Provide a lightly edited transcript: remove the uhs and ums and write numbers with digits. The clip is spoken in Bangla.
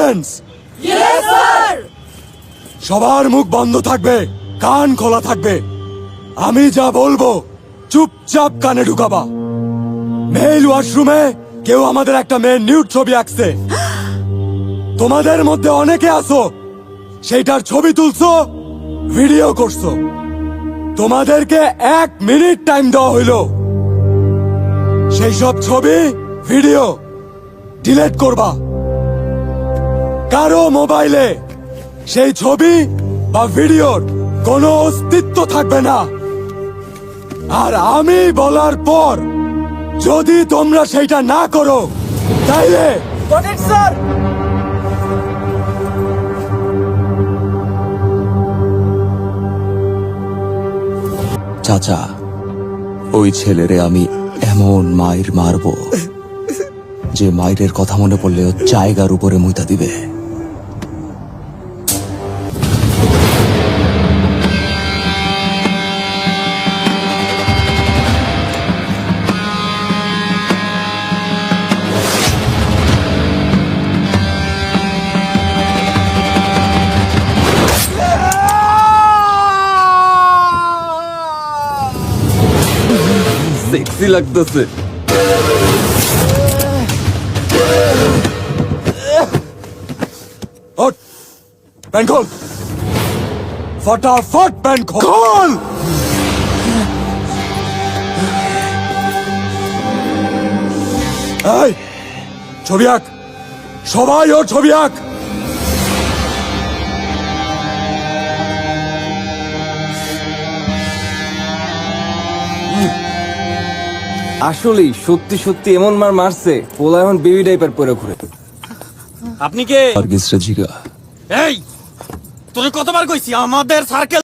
সাইলেন্স। সবার মুখ বন্ধ থাকবে, কান খোলা থাকবে। আমি যা বলবো চুপচাপ কানে ঢুকাবা। মেল ওয়াশরুমে কেউ আমাদের একটা মেয়ের নিউড ছবি আঁকছে। তোমাদের মধ্যে অনেকে আছো সেইটার ছবি তুলছো, ভিডিও করছো। তোমাদেরকে 1 মিনিট টাইম দেওয়া হইল সেই সব ছবি ভিডিও ডিলিট করবা। কারো মোবাইলে সেই ছবি বা ভিডিওর কোনো অস্তিত্ব থাকবে না। আর আমি বলার পর যদি তোমরা সেইটা না করো তাইলে স্যার। চাচা, ওই ছেলেরে আমি এমন মায়ের মারবো যে মায়ের কথা মনে পড়লে ও জায়গার উপরে মুইতা দিবে। সেক্সি লাগতেছে। ওঠ, প্যান্ট খোল, ফটাফট প্যান্ট খোল। এই ছবি আঁক, সবাই ওর ছবি আঁক। আসলেই সত্যি সত্যি এমন মার মারছে, পোলা এখন বেবি ডাইপার পরে ঘুরে। আপনি কে? আর কিসরা জিগা? এই তোরে কতবার কইছি আমাদের সার্কেল